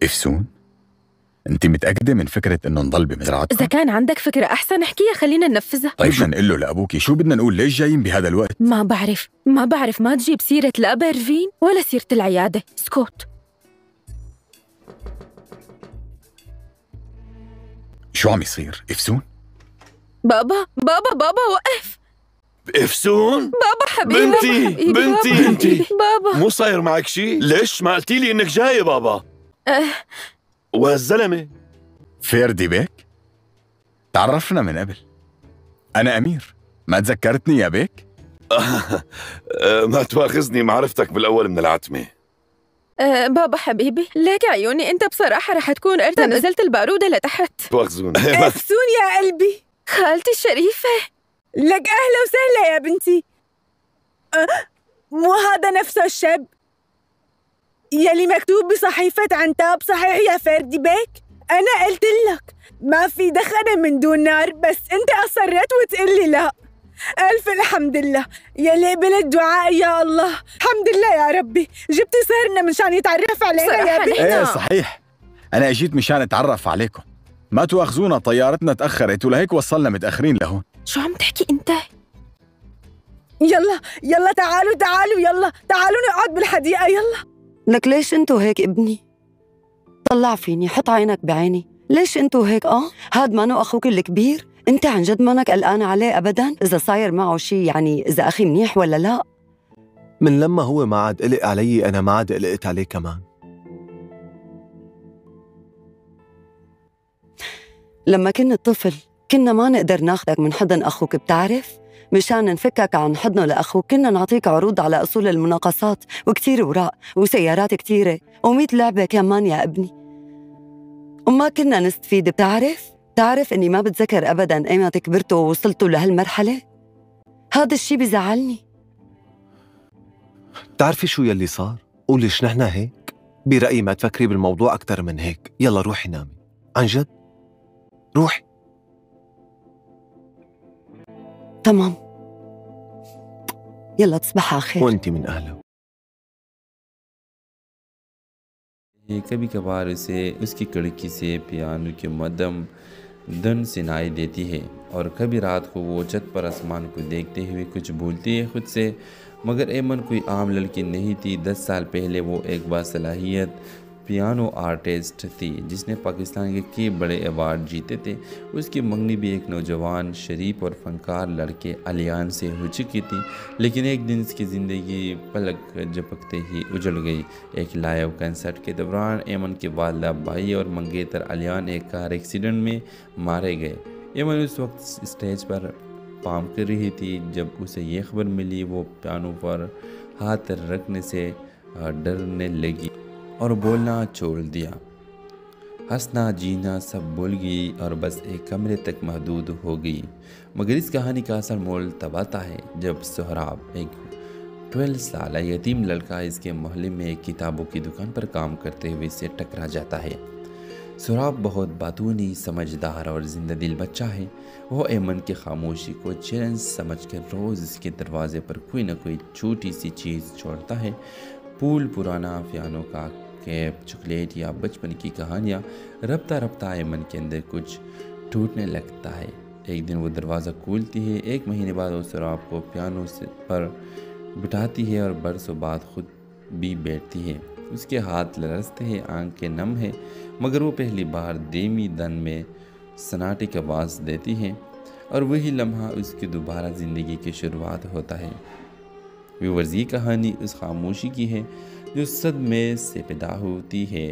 إفسون، أنت متأكدة من فكرة إنه نضل بمزرعتكم؟ إذا كان عندك فكرة أحسن احكيها خلينا ننفذها. طيب بدنا نقول له لأبوكي، شو بدنا نقول؟ ليش جايين بهذا الوقت؟ ما بعرف ما تجيب سيرة الأب إرفين ولا سيرة العيادة. اسكت. شو عم يصير؟ إفسون؟ بابا وقف. إفسون؟ بابا حبيبي. بنتي بابا مو صاير معك شي؟ ليش ما قلتي لي إنك جاية بابا؟ وهالزلمة فيردي بيك؟ تعرفنا من قبل. أنا أمير، ما تذكرتني يا بيك؟ ما تواخذني، معرفتك بالأول من العتمة. بابا حبيبي، ليك عيوني أنت بصراحة رح تكون أرضا نزلت البارودة لتحت. تواخذون. إفسون يا قلبي. خالتي الشريفة، لك أهلا وسهلا يا بنتي. مو هذا نفسه الشاب يلي مكتوب بصحيفة عنتاب صحيح يا فردي بيك؟ أنا قلت لك ما في دخنة من دون نار، بس أنت أصريت وتقلي لا. ألف الحمد لله يلي قبل الدعاء يا الله. الحمد لله يا ربي، جبتي صهرنا مشان يتعرف علينا يا بنتي. ايه صحيح، أنا أجيت مشان أتعرف عليكم. ما تواخذونا، طيارتنا تأخرت ولهيك وصلنا متأخرين لهون. شو عم تحكي أنت؟ يلا تعالوا يلا تعالوا نقعد بالحديقة يلا. لك ليش انتو هيك ابني؟ طلع فيني، حط عينك بعيني. ليش انتو هيك؟ هاد مانو أخوك الكبير؟ انت عن جد مانك قلقان عليه أبداً؟ إذا صاير معه شي يعني إذا أخي منيح ولا لا؟ من لما هو ما عاد قلق علي أنا ما عاد قلقت عليه كمان. لما كنت طفل كنا ما نقدر ناخدك من حضن أخوك، بتعرف؟ مشان نفكك عن حضنه لأخوك كنا نعطيك عروض على أصول المناقصات وكتير وراء وسيارات كتيرة و100 لعبة كمان يا ابني، وما كنا نستفيد. بتعرف إني ما بتذكر أبداً أيمتى كبرتوا ووصلتوا لهالمرحلة؟ هذا الشي بزعلني. بتعرفي شو يلي صار؟ وليش نحن هيك؟ برأيي ما تفكري بالموضوع أكتر من هيك. يلا روحي نامي، عن جد روحي. تمام، يلا تصبح على خير. وانتي من أهله. कभी कभार उसे उसकी खिड़की से पियानो की मध्यम धुन सुनाई देती है और कभी रात को वो छत पर आसमान को देखते हुए कुछ भूलती है खुद से। मगर एमन कोई आम लड़की नहीं थी। 10 साल पहले वो एक बासलाहियत पियानो आर्टिस्ट थी जिसने पाकिस्तान के कई बड़े अवार्ड जीते थे। उसकी मंगनी भी एक नौजवान शरीफ और फनकार लड़के अलियान से हो चुकी थी, लेकिन एक दिन इसकी ज़िंदगी पलक झपकते ही उजड़ गई। एक लाइव कंसर्ट के दौरान एमन के वालिदा भाई और मंगेतर अलियान एक कार एक्सीडेंट में मारे गए। एमन उस वक्त स्टेज पर परफॉर्म कर रही थी जब उसे ये खबर मिली। वो पियानो पर हाथ रखने से डरने लगी और बोलना छोड़ दिया। हंसना जीना सब भूल गई और बस एक कमरे तक महदूद हो गई। मगर इस कहानी का असल मोल तब आता है जब सोहराब, एक 12 साल यतीम लड़का, इसके मोहल्ले में एक किताबों की दुकान पर काम करते हुए इससे टकरा जाता है। सोहराब बहुत बातूनी, समझदार और जिंदा दिल बच्चा है। वो एमन की खामोशी को चैलेंज समझकर रोज़ इसके दरवाजे पर कोई ना कोई छोटी सी चीज़ छोड़ता है। फूल, पुराना पियानो का कैप, चॉकलेट या बचपन की कहानियाँ। रफ्ता रफ्ता एमन के अंदर कुछ टूटने लगता है। एक दिन वो दरवाज़ा खोलती है। 1 महीने बाद वो सोहराब को पियानो पर बिठाती है और बरसों बाद खुद भी बैठती है। उसके हाथ लरसते हैं, आंखें नम है, मगर वो पहली बार धीमी धन में सन्नाटे की आवाज़ देती है और वही लम्हा उसकी दोबारा ज़िंदगी की शुरुआत होता है। व्यूअर्स, ये कहानी उस खामोशी की है जो सदमे से पैदा होती है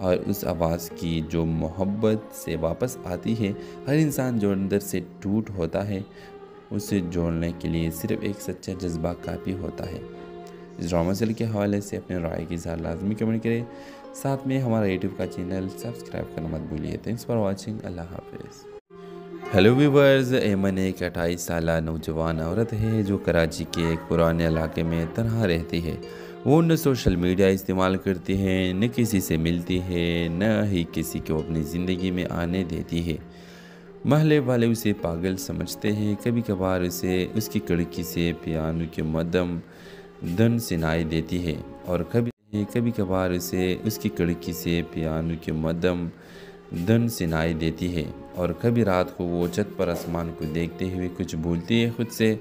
और उस आवाज़ की जो मोहब्बत से वापस आती है। हर इंसान जो अंदर से टूट होता है उसे जोड़ने के लिए सिर्फ एक सच्चा जज्बा काफ़ी होता है। इस ड्रामा सीरियल के हवाले से अपने राय की इज़हार लाजमी कमेंट करें। साथ में हमारा यूट्यूब का चैनल सब्सक्राइब करना मत भूलिए। Thanks for watching. अल्लाह हाफिज़। हेलो व्यूवर्स, एमन एक 28 साल नौजवान औरत है जो कराची के एक पुराने इलाके में तन्हा रहती है। वो न सोशल मीडिया इस्तेमाल करती है, न किसी से मिलती है, न ही किसी को अपनी ज़िंदगी में आने देती है। महल्ले वाले उसे पागल समझते हैं। कभी कभार उसे उसकी खिड़की से पियानो की मध्यम धुन सुनाई देती है और कभी कभी कभार उसे उसकी कड़की से पियानो की मध्यम धुन सुनाई देती है और कभी रात को वो छत पर आसमान को देखते हुए कुछ भूलती है खुद से।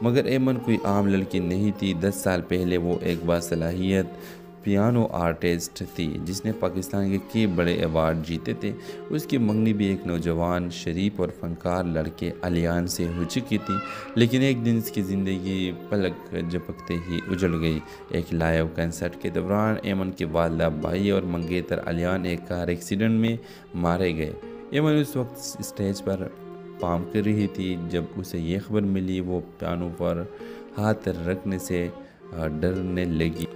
मगर एमन कोई आम लड़की नहीं थी। 10 साल पहले वो एक बासलाहियत पियानो आर्टिस्ट थी जिसने पाकिस्तान के कई बड़े अवार्ड जीते थे। उसकी मंगनी भी एक नौजवान शरीफ और फनकार लड़के अलियान से हो चुकी थी, लेकिन एक दिन इसकी ज़िंदगी पलक झपकते ही उजड़ गई। एक लाइव कंसर्ट के दौरान एमन के वालिदा भाई और मंगेतर अलियान एक कार एक्सीडेंट में मारे गए। एमन उस वक्त स्टेज पर परफॉर्म कर रही थी जब उसे ये खबर मिली। वो पियानो पर हाथ रखने से डरने लगी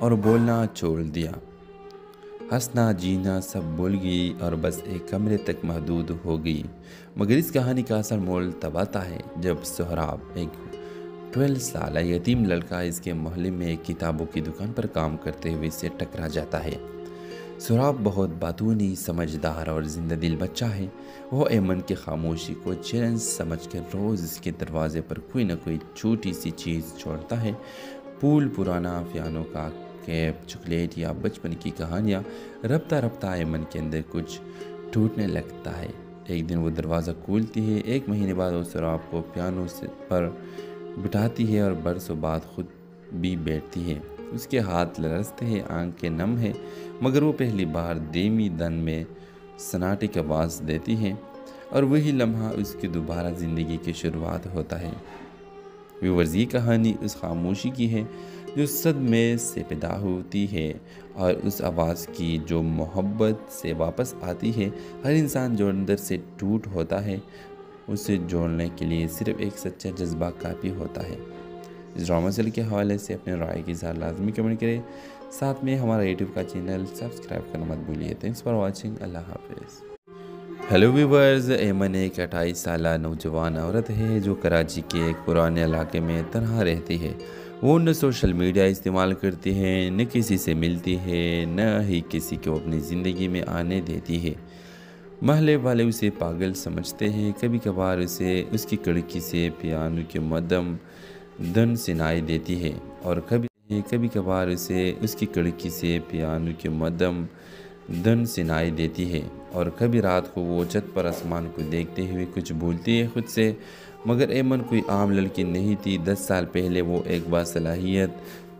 और बोलना छोड़ दिया। हंसना जीना सब भूल गई और बस एक कमरे तक महदूद हो गई। मगर इस कहानी का असल मोल तब आता है जब सोहराब, एक 12 साल यतीम लड़का, इसके मोहल्ले में एक किताबों की दुकान पर काम करते हुए इससे टकरा जाता है। सोहराब बहुत बातूनी, समझदार और जिंदा दिल बच्चा है। वो एमन की खामोशी को चैलेंज समझकर रोज़ इसके दरवाजे पर कोई ना कोई छोटी सी चीज़ छोड़ता है। फूल, पुराना पियानो का कैप, चॉकलेट या बचपन की कहानियाँ। रफ्ता रफ्ता एमन के अंदर कुछ टूटने लगता है। एक दिन वो दरवाज़ा खोलती है। 1 महीने बाद वो सोहराब को पियानो पर बिठाती है और बरसों बाद खुद भी बैठती है। उसके हाथ लरसते हैं, आंखें नम है, मगर वो पहली बार धीमी धन में सन्नाटे की आवाज़ देती है और वही लम्हा उसकी दोबारा ज़िंदगी की शुरुआत होता है। व्यूअर्स, ये कहानी उस खामोशी की है जो सदमे से पैदा होती है और उस आवाज़ की जो मोहब्बत से वापस आती है। हर इंसान जो अंदर से टूट होता है, उसे जोड़ने के लिए सिर्फ एक सच्चा जज्बा काफ़ी होता है। इस ड्रामा सीरियल के हवाले से अपने राय की इज़हार लाजमी कमेंट करें। साथ में हमारा यूट्यूब का चैनल सब्सक्राइब करना मत भूलिए। Thanks for watching. अल्लाह हाफिज़। हेलो व्यूवर्स, एमन एक 28 साल नौजवान औरत है जो कराची के एक पुराने इलाके में तनहा रहती है। वो न सोशल मीडिया इस्तेमाल करती है, न किसी से मिलती है, न ही किसी को अपनी ज़िंदगी में आने देती है। महल्ले वाले उसे पागल समझते हैं। कभी कभार उसे उसकी कड़की से पियानो की मध्यम धुन सुनाई देती है और कभी कभार उसे उसकी कड़की से पियानो की मध्यम धुन सुनाई देती है और कभी रात को वो छत पर आसमान को देखते हुए कुछ भूलती है खुद से। मगर एमन कोई आम लड़की नहीं थी। 10 साल पहले वो एक बासलाहियत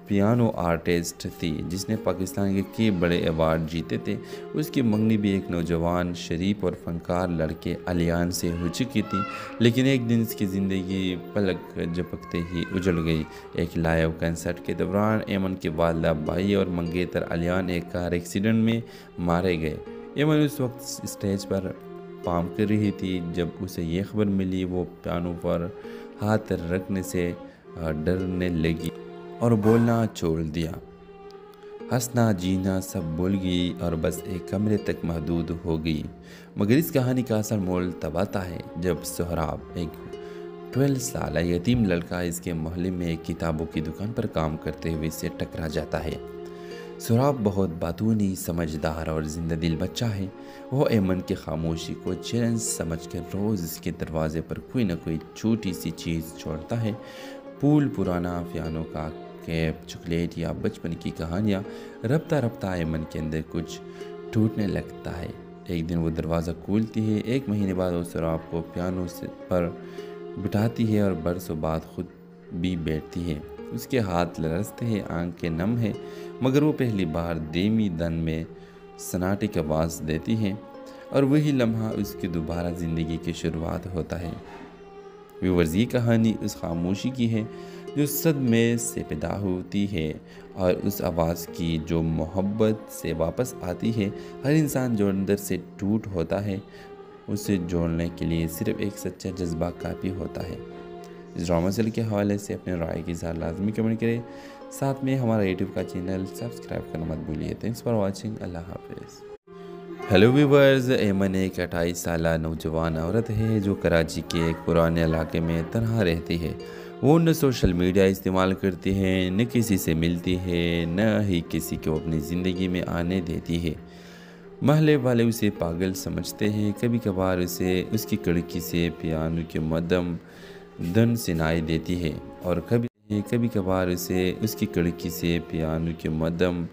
पियानो आर्टिस्ट थी जिसने पाकिस्तान के कई बड़े अवार्ड जीते थे। उसकी मंगनी भी एक नौजवान शरीफ और फनकार लड़के अलियान से हो चुकी थी, लेकिन एक दिन इसकी ज़िंदगी पलक झपकते ही उजड़ गई। एक लाइव कंसर्ट के दौरान एमन के वालिदा भाई और मंगेतर अलियान एक कार एक्सीडेंट में मारे गए। एमन उस वक्त स्टेज पर परफॉर्म कर रही थी जब उसे ये खबर मिली। वो पियानो पर हाथ रखने से डरने लगी और बोलना छोड़ दिया। हंसना जीना सब भूल गई और बस एक कमरे तक महदूद हो गई। मगर इस कहानी का असल मोल तब आता है जब सोहराब, एक 12 साल यतीम लड़का, इसके मोहल्ले में एक किताबों की दुकान पर काम करते हुए इससे टकरा जाता है। सोहराब बहुत बातूनी, समझदार और जिंदा दिल बच्चा है। वो एमन की खामोशी को चैलेंज समझकर रोज़ इसके दरवाजे पर कोई ना कोई छोटी सी चीज़ छोड़ता है। फूल, पुराना पियानो का कैप, चॉकलेट या बचपन की कहानियाँ। रफ्ता रफ्ता एमन के अंदर कुछ टूटने लगता है। एक दिन वो दरवाज़ा खोलती है। 1 महीने बाद वो सोहराब को पियानो पर बिठाती है और बरसों बाद खुद भी बैठती है। उसके हाथ लरसते हैं, आंखें नम है, मगर वो पहली बार धीमी धन में सन्नाटे की आवाज़ देती है और वही लम्हा उसकी दोबारा ज़िंदगी की शुरुआत होता है। व्यूअर्स, ये कहानी उस खामोशी की है जो सदमे से पैदा होती है और उस आवाज़ की जो मोहब्बत से वापस आती है। हर इंसान जो अंदर से टूट होता है, उसे जोड़ने के लिए सिर्फ एक सच्चा जज्बा काफ़ी होता है। इस ड्रामा सीरियल के हवाले से अपने राय की इज़हार लाजमी कमेंट करें। साथ में हमारा यूट्यूब का चैनल सब्सक्राइब करना मत भूलिए। Thanks for watching. अल्लाह हाफिज़। हेलो व्यूवर्स, एमन एक 28 साल नौजवान औरत है जो कराची के एक पुराने इलाके में तनहा रहती है। वो न सोशल मीडिया इस्तेमाल करती है, न किसी से मिलती है, न ही किसी को अपनी ज़िंदगी में आने देती है। महल्ले वाले उसे पागल समझते हैं। कभी कभार उसे उसकी कड़की से पियानो की मध्यम धुन सुनाई देती है और कभी कभार उसे उसकी कड़की से पियानो की मध्यम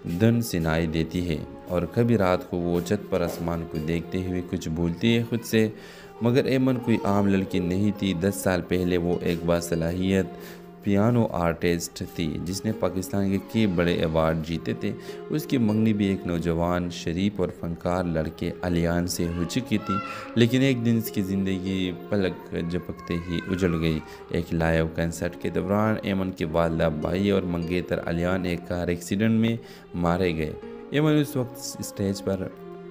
धुन सुनाई देती है और कभी रात को वो छत पर आसमान को देखते हुए कुछ भूलती है खुद से। मगर एमन कोई आम लड़की नहीं थी। 10 साल पहले वो एक बासलाहियत पियानो आर्टिस्ट थी जिसने पाकिस्तान के कई बड़े अवार्ड जीते थे। उसकी मंगनी भी एक नौजवान शरीफ और फनकार लड़के अलियान से हो चुकी थी, लेकिन एक दिन इसकी ज़िंदगी पलक झपकते ही उजड़ गई। एक लाइव कंसर्ट के दौरान एमन के वालिदा भाई और मंगेतर अलियान एक कार एक्सीडेंट में मारे गए। एमन उस वक्त स्टेज पर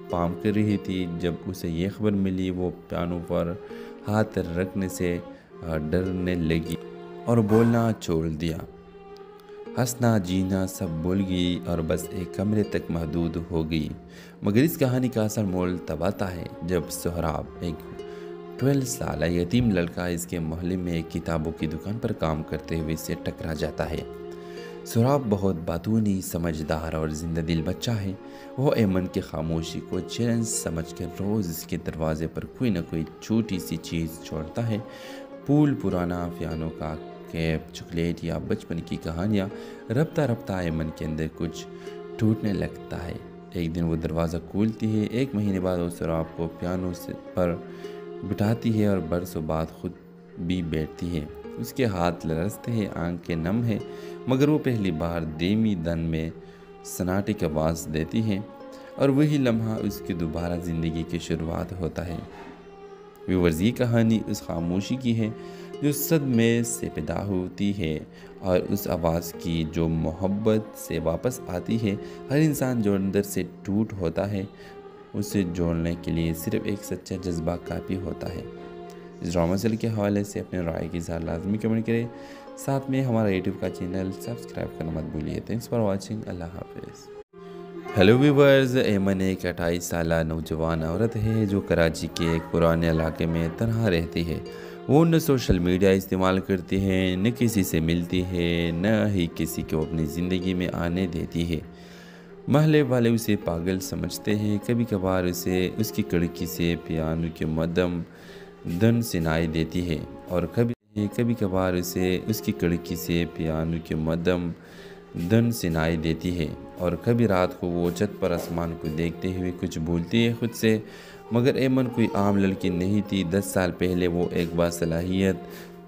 परफॉर्म कर रही थी जब उसे ये खबर मिली। वो पियानो पर हाथ रखने से डरने लगी और बोलना छोड़ दिया। हंसना जीना सब भूल गई और बस एक कमरे तक महदूद हो गई। मगर इस कहानी का असल मोल तब आता है जब सोहराब, एक 12 साल यतीम लड़का, इसके मोहल्ले में एक किताबों की दुकान पर काम करते हुए इससे टकरा जाता है। सोहराब बहुत बातूनी, समझदार और जिंदा दिल बच्चा है। वो एमन की खामोशी को चैलेंज समझकर रोज़ इसके दरवाजे पर कोई ना कोई छोटी सी चीज़ छोड़ता है। फूल, पुराना पियानो का कैप, चॉकलेट या बचपन की कहानियाँ। रफ्ता रफ्ता एमन के अंदर कुछ टूटने लगता है। एक दिन वो दरवाज़ा खोलती है। 1 महीने बाद वो सोहराब को पियानो पर बिठाती है और बरसों बाद खुद भी बैठती है। उसके हाथ लरसते हैं, आंखें नम है, मगर वो पहली बार धीमी धन में सन्नाटे की आवाज़ देती है और वही लम्हा उसकी दोबारा ज़िंदगी की शुरुआत होता है। व्यूअर्स, ये कहानी उस खामोशी की है जो सदमे से पैदा होती है और उस आवाज़ की जो मोहब्बत से वापस आती है। हर इंसान जो अंदर से टूट होता है, उसे जोड़ने के लिए सिर्फ एक सच्चा जज्बा काफ़ी होता है। इस ड्रामा सीरियल के हवाले से अपने राय की इज़हार लाजमी कमेंट करें। साथ में हमारा यूट्यूब का चैनल सब्सक्राइब करना मत भूलिए। Thanks for watching. अल्लाह हाफिज़। हेलो व्यूवर्स, एमन एक 28 साल नौजवान औरत है जो कराची के एक पुराने इलाके में तनहा रहती है। वो न सोशल मीडिया इस्तेमाल करती है, न किसी से मिलती है, न ही किसी को अपनी ज़िंदगी में आने देती है। महल्ले वाले उसे पागल समझते हैं। कभी कभार उसे उसकी खिड़की से पियानो की मध्यम धुन सुनाई देती है और कभी कभार उसे उसकी खिड़की से पियानो की मध्यम धुन सुनाई देती है और कभी रात को वो छत पर आसमान को देखते हुए कुछ भूलती है खुद से। मगर एमन कोई आम लड़की नहीं थी। 10 साल पहले वो एक बासलाहियत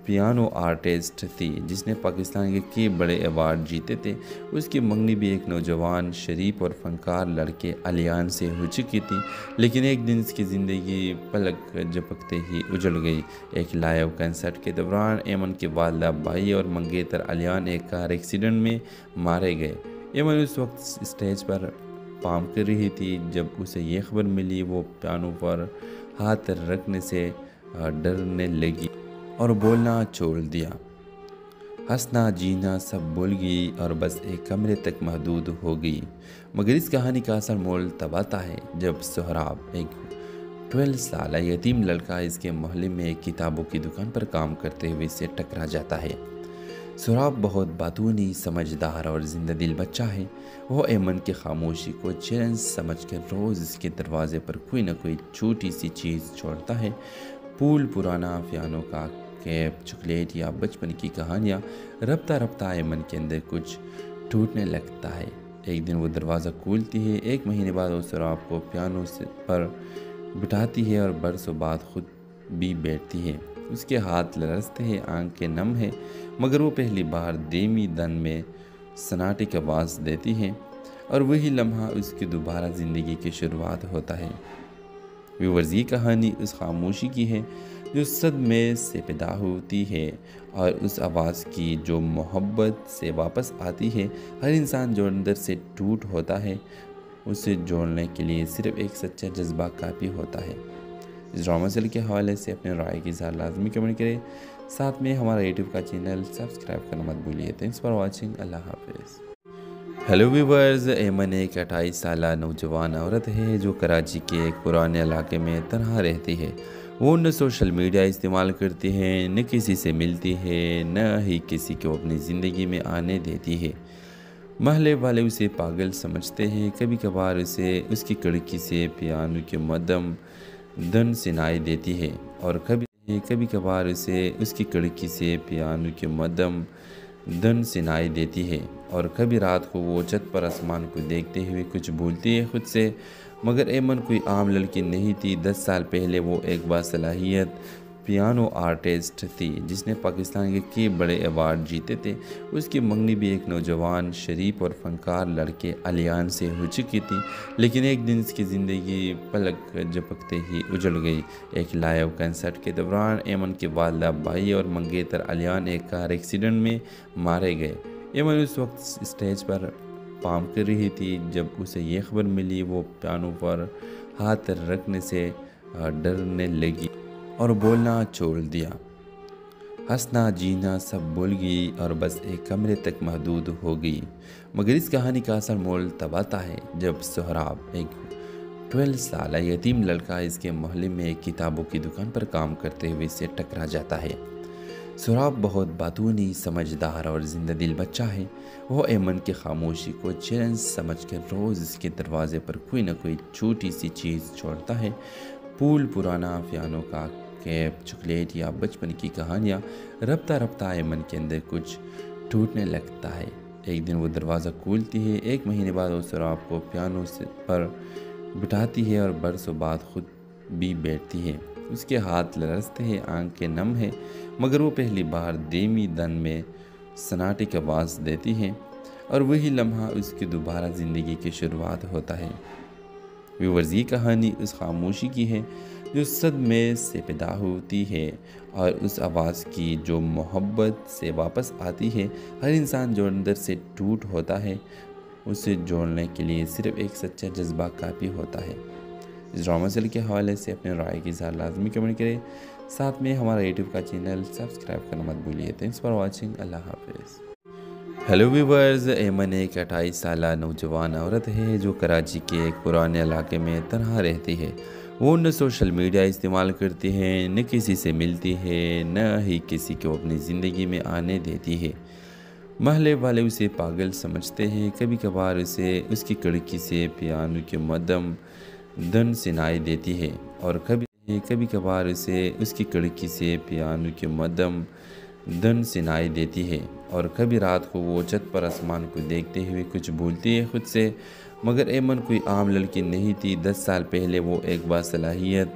पियानो आर्टिस्ट थी जिसने पाकिस्तान के कई बड़े अवार्ड जीते थे। उसकी मंगनी भी एक नौजवान शरीफ और फनकार लड़के अलियान से हो चुकी थी, लेकिन एक दिन इसकी ज़िंदगी पलक झपकते ही उजड़ गई। एक लाइव कंसर्ट के दौरान एमन के वालिदा भाई और मंगेतर अलियान एक कार एक्सीडेंट में मारे गए। एमन उस वक्त स्टेज पर परफॉर्म कर रही थी जब उसे ये खबर मिली। वो पियानो पर हाथ रखने से डरने लगी और बोलना छोड़ दिया। हंसना जीना सब भूल गई और बस एक कमरे तक महदूद हो गई। मगर इस कहानी का असल मोल तब आता है जब सोहराब, एक 12 साल यतीम लड़का, इसके मोहल्ले में एक किताबों की दुकान पर काम करते हुए इससे टकरा जाता है। सोहराब बहुत बातूनी, समझदार और जिंदा दिल बच्चा है। वो एमन की खामोशी को चैलेंज समझकर रोज़ इसके दरवाजे पर कोई ना कोई छोटी सी चीज़ छोड़ता है। फूल, पुराना पियानो का कैप, चॉकलेट या बचपन की कहानियाँ। रफ्ता रफ्ता एमन के अंदर कुछ टूटने लगता है। एक दिन वो दरवाज़ा खोलती है। 1 महीने बाद वो सोहराब को पियानो पर बिठाती है और बरसों बाद खुद भी बैठती है। उसके हाथ लरसते हैं, आंखें नम है, मगर वो पहली बार धीमी धन में सन्नाटे की आवाज़ देती है और वही लम्हा उसकी दोबारा ज़िंदगी की शुरुआत होता है। व्यूअर्स, ये कहानी उस खामोशी की है जो सदमे से पैदा होती है और उस आवाज़ की जो मोहब्बत से वापस आती है। हर इंसान जो अंदर से टूट होता है, उसे जोड़ने के लिए सिर्फ एक सच्चा जज्बा काफ़ी होता है। इस ड्रामा सीरियल के हवाले से अपने राय की इज़हार लाजमी कमेंट करें। साथ में हमारा यूट्यूब का चैनल सब्सक्राइब करना मत भूलिए। Thanks for watching. अल्लाह हाफिज़। हेलो व्यूवर्स, एमन एक 28 साल नौजवान औरत है जो कराची के एक पुराने इलाके में तनहा रहती है। वो न सोशल मीडिया इस्तेमाल करती है, न किसी से मिलती है, न ही किसी को अपनी ज़िंदगी में आने देती है। महल्ले वाले उसे पागल समझते हैं। कभी कभार उसे उसकी खिड़की से पियानो की मध्यम धुन सुनाई देती है और कभी कभार उसे उसकी खिड़की से पियानो की मध्यम धुन सुनाई देती है और कभी रात को वो छत पर आसमान को देखते हुए कुछ भूलती है खुद से। मगर एमन कोई आम लड़की नहीं थी। 10 साल पहले वो एक बासलाहियत पियानो आर्टिस्ट थी जिसने पाकिस्तान के कई बड़े अवार्ड जीते थे। उसकी मंगनी भी एक नौजवान शरीफ और फनकार लड़के अलियान से हो चुकी थी, लेकिन एक दिन इसकी ज़िंदगी पलक झपकते ही उजड़ गई। एक लाइव कंसर्ट के दौरान एमन के वालिदा भाई और मंगेतर अलियान एक कार एक्सीडेंट में मारे गए। एमन उस वक्त स्टेज पर परफॉर्म कर रही थी जब उसे ये खबर मिली। वो पियानो पर हाथ रखने से डरने लगी और बोलना छोड़ दिया। हंसना जीना सब भूल गई और बस एक कमरे तक महदूद हो गई। मगर इस कहानी का असल मोल तब आता है जब सोहराब, एक 12 साल यतीम लड़का, इसके मोहल्ले में एक किताबों की दुकान पर काम करते हुए इससे टकरा जाता है। सोहराब बहुत बातूनी, समझदार और जिंदा दिल बच्चा है। वो एमन की खामोशी को चैलेंज समझकर रोज़ इसके दरवाजे पर कोई ना कोई छोटी सी चीज़ छोड़ता है। फूल, पुराना पियानो का कैप, चॉकलेट या बचपन की कहानियाँ। रफ्ता रफ्ता एमन के अंदर कुछ टूटने लगता है। एक दिन वो दरवाज़ा खोलती है। 1 महीने बाद वो सोहराब को पियानो पर बिठाती है और बरसों बाद खुद भी बैठती है। उसके हाथ लरसते हैं, आंखें नम है, मगर वो पहली बार धीमी धन में सन्नाटे की आवाज़ देती है और वही लम्हा उसकी दोबारा ज़िंदगी की शुरुआत होता है। व्यूअर्स, ये कहानी उस खामोशी की है जो सदमे से पैदा होती है और उस आवाज़ की जो मोहब्बत से वापस आती है। हर इंसान जो अंदर से टूट होता है, उसे जोड़ने के लिए सिर्फ एक सच्चा जज्बा काफ़ी होता है। इस ड्रामा सीरियल के हवाले से अपने राय की इज़हार लाजमी कमेंट करें। साथ में हमारा यूट्यूब का चैनल सब्सक्राइब करना मत भूलिए। Thanks for watching. अल्लाह हाफिज़। हेलो व्यूवर्स, एमन एक 28 साल नौजवान औरत है जो कराची के एक पुराने इलाके में तनहा रहती है। वो न सोशल मीडिया इस्तेमाल करती है, न किसी से मिलती है, न ही किसी को अपनी ज़िंदगी में आने देती है। महल्ले वाले उसे पागल समझते हैं। कभी कभार उसे उसकी खिड़की से पियानो की मध्यम धुन सुनाई देती है और कभी कभार उसे उसकी खिड़की से पियानो की मध्यम धुन सुनाई देती है और कभी रात को वो छत पर आसमान को देखते हुए कुछ भूलती है खुद से। मगर एमन कोई आम लड़की नहीं थी। 10 साल पहले वो एक बासलाहियत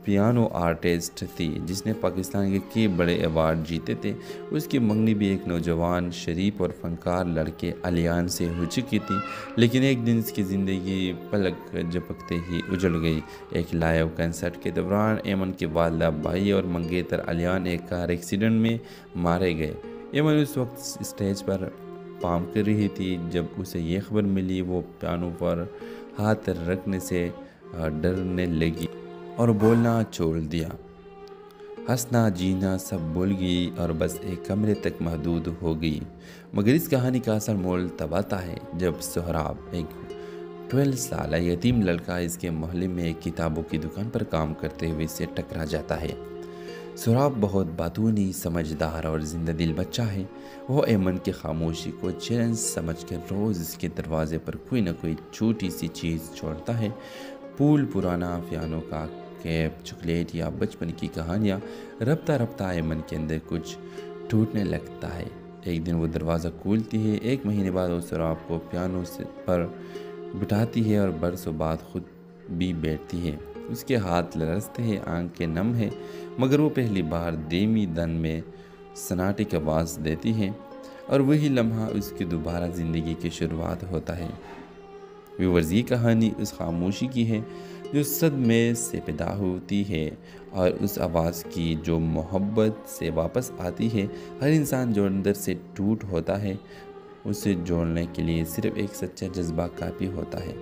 पियानो आर्टिस्ट थी जिसने पाकिस्तान के कई बड़े अवार्ड जीते थे। उसकी मंगनी भी एक नौजवान शरीफ और फनकार लड़के अलियान से हो चुकी थी, लेकिन एक दिन इसकी ज़िंदगी पलक झपकते ही उजड़ गई। एक लाइव कंसर्ट के दौरान एमन के वालिदा भाई और मंगेतर अलियान एक कार एक्सीडेंट में मारे गए। एमन उस वक्त स्टेज पर परफॉर्म कर रही थी जब उसे ये खबर मिली। वो पियानो पर हाथ रखने से डरने लगी और बोलना छोड़ दिया। हंसना जीना सब भूल गई और बस एक कमरे तक महदूद हो गई। मगर इस कहानी का असल मोल तब आता है जब सोहराब, एक 12 साल यतीम लड़का, इसके मोहल्ले में एक किताबों की दुकान पर काम करते हुए इससे टकरा जाता है। सोहराब बहुत बातूनी, समझदार और जिंदा दिल बच्चा है। वो एमन की खामोशी को चैलेंज समझकर रोज़ इसके दरवाजे पर कोई ना कोई छोटी सी चीज़ छोड़ता है। फूल, पुराना पियानो का कैप, चॉकलेट या बचपन की कहानियाँ। रफ्ता रफ्ता एमन के अंदर कुछ टूटने लगता है। एक दिन वो दरवाज़ा खोलती है। 1 महीने बाद वो सोहराब को पियानो पर बिठाती है और बरसों बाद खुद भी बैठती है। उसके हाथ लरसते हैं, आंखें नम है, मगर वो पहली बार धीमी धन में सन्नाटे की आवाज़ देती है और वही लम्हा उसकी दोबारा ज़िंदगी की शुरुआत होता है। व्यूअर्स, ये कहानी उस खामोशी की है जो सदमे से पैदा होती है और उस आवाज़ की जो मोहब्बत से वापस आती है। हर इंसान जो अंदर से टूट होता है, उसे जोड़ने के लिए सिर्फ एक सच्चा जज्बा काफ़ी होता है।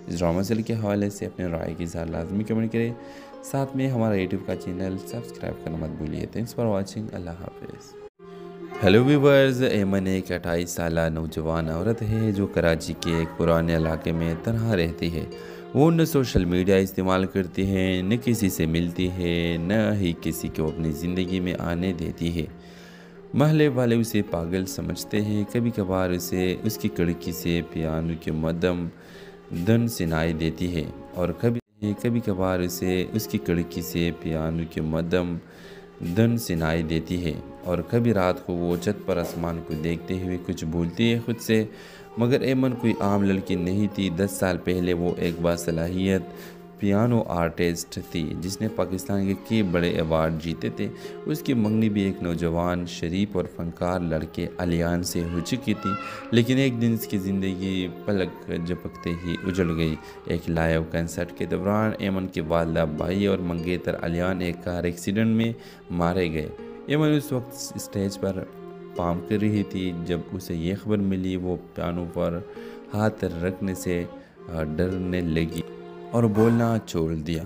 इस ड्रामा सीरियल के हवाले से अपने राय की इज़हार लाजमी कमेंट करें। साथ में हमारा यूट्यूब का चैनल सब्सक्राइब करना मत भूलिए। Thanks for watching. अल्लाह हाफिज़। हेलो व्यूवर्स, एमन एक 28 साल नौजवान औरत है जो कराची के एक पुराने इलाके में तनहा रहती है। वो न सोशल मीडिया इस्तेमाल करती है, न किसी से मिलती है, न ही किसी को अपनी ज़िंदगी में आने देती है। महल्ले वाले उसे पागल समझते हैं। कभी कभार उसे उसकी खिड़की से पियानो की मध्यम धुन सुनाई देती है और कभी कभार उसे उसकी खिड़की से पियानो की मध्यम धुन सुनाई देती है और कभी रात को वो छत पर आसमान को देखते हुए कुछ भूलती है खुद से। मगर एमन कोई आम लड़की नहीं थी। 10 साल पहले वो एक बासलाहियत पियानो आर्टिस्ट थी जिसने पाकिस्तान के कई बड़े अवार्ड जीते थे। उसकी मंगनी भी एक नौजवान शरीफ और फनकार लड़के अलियान से हो चुकी थी, लेकिन एक दिन इसकी ज़िंदगी पलक झपकते ही उजड़ गई। एक लाइव कंसर्ट के दौरान एमन के वालिदा भाई और मंगेतर अलियान एक कार एक्सीडेंट में मारे गए। एमन उस वक्त स्टेज पर परफॉर्म कर रही थी जब उसे ये खबर मिली। वो पियानो पर हाथ रखने से डरने लगी और बोलना छोड़ दिया।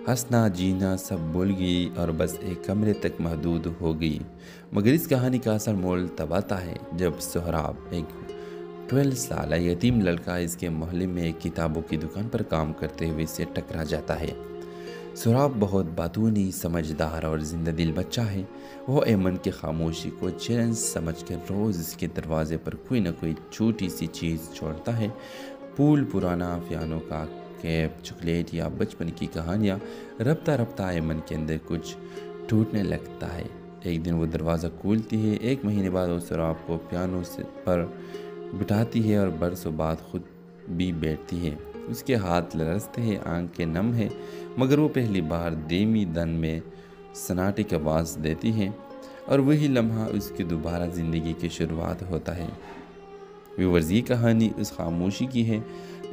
हंसना जीना सब भूल गई और बस एक कमरे तक महदूद हो गई। मगर इस कहानी का असल मोल तब आता है जब सोहराब, एक 12 साल यतीम लड़का, इसके मोहल्ले में एक किताबों की दुकान पर काम करते हुए इससे टकरा जाता है। सोहराब बहुत बातूनी, समझदार और जिंदा दिल बच्चा है। वो एमन की खामोशी को चैलेंज समझकर रोज़ इसके दरवाजे पर कोई ना कोई छोटी सी चीज़ छोड़ता है। फूल, पुराना पियानो का कैप, चॉकलेट या बचपन की कहानियाँ। रफ्ता रफ्ता एमन के अंदर कुछ टूटने लगता है। एक दिन वो दरवाज़ा खोलती है। 1 महीने बाद वो सोहराब को पियानो पर बिठाती है और बरसों बाद खुद भी बैठती है। उसके हाथ लरसते हैं, आंखें नम है, मगर वो पहली बार धीमी धन में सन्नाटे की आवाज़ देती है और वही लम्हा उसकी दोबारा ज़िंदगी की शुरुआत होता है। व्यूअर्स, ये कहानी उस खामोशी की है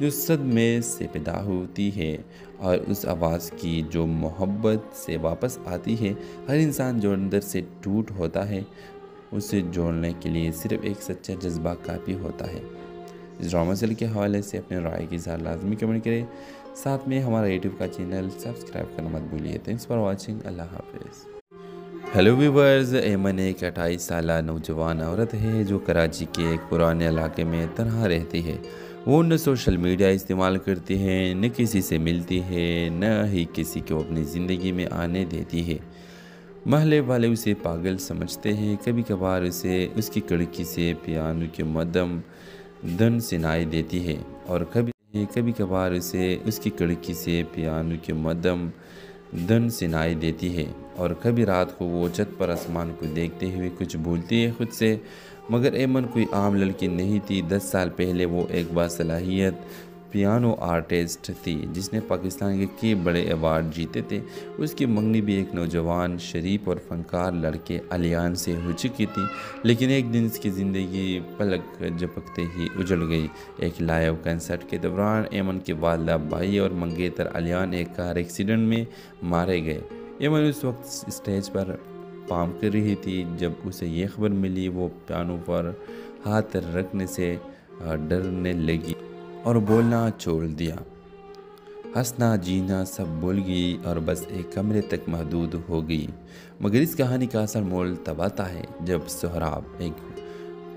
जो सदमे से पैदा होती है और उस आवाज़ की जो मोहब्बत से वापस आती है। हर इंसान जो अंदर से टूट होता है, उसे जोड़ने के लिए सिर्फ एक सच्चा जज्बा काफ़ी होता है। इस ड्रामा सीरियल के हवाले से अपने राय की इज़हार लाजमी कमेंट करें। साथ में हमारा यूट्यूब का चैनल सब्सक्राइब करना मत भूलिए। Thanks for watching. अल्लाह हाफिज़। हेलो व्यूवर्स, एमन एक 28 साल नौजवान औरत है जो कराची के एक पुराने इलाके में तन्हा रहती है। वो न सोशल मीडिया इस्तेमाल करती है, न किसी से मिलती है, न ही किसी को अपनी ज़िंदगी में आने देती है। महल्ले वाले उसे पागल समझते हैं। कभी कभार उसे उसकी खिड़की से पियानो की मध्यम धुन सुनाई देती है और कभी कभार उसे उसकी खिड़की से पियानो की मध्यम धुन सुनाई देती है और कभी रात को वो छत पर आसमान को देखते हुए कुछ भूलती है खुद से। मगर एमन कोई आम लड़की नहीं थी। 10 साल पहले वो एक बासलाहियत पियानो आर्टिस्ट थी जिसने पाकिस्तान के कई बड़े अवार्ड जीते थे। उसकी मंगनी भी एक नौजवान शरीफ और फनकार लड़के अलियान से हो चुकी थी, लेकिन एक दिन इसकी ज़िंदगी पलक झपकते ही उजड़ गई। एक लाइव कंसर्ट के दौरान एमन के वालिदा भाई और मंगेतर अलियान एक कार एक्सीडेंट में मारे गए। एमन उस वक्त स्टेज पर परफॉर्म कर रही थी जब उसे ये खबर मिली। वो पियानो पर हाथ रखने से डरने लगी और बोलना छोड़ दिया। हंसना जीना सब भूल गई और बस एक कमरे तक महदूद हो गई। मगर इस कहानी का असल मोल तब आता है जब सोहराब, एक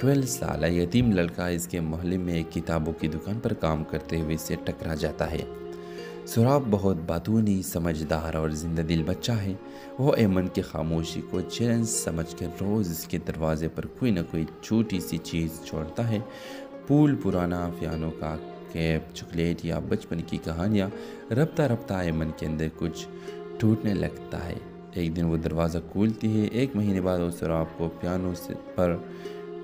12 साल यतीम लड़का, इसके मोहल्ले में एक किताबों की दुकान पर काम करते हुए इससे टकरा जाता है। सोहराब बहुत बातूनी, समझदार और जिंदा दिल बच्चा है। वो एमन की खामोशी को चैलेंज समझकर रोज़ इसके दरवाजे पर कोई ना कोई छोटी सी चीज़ छोड़ता है। फूल, पुराना पियानो का कैप, चॉकलेट या बचपन की कहानियाँ। रफ्ता रफ्ता एमन के अंदर कुछ टूटने लगता है। एक दिन वो दरवाज़ा खोलती है। 1 महीने बाद वो सोहराब को पियानो पर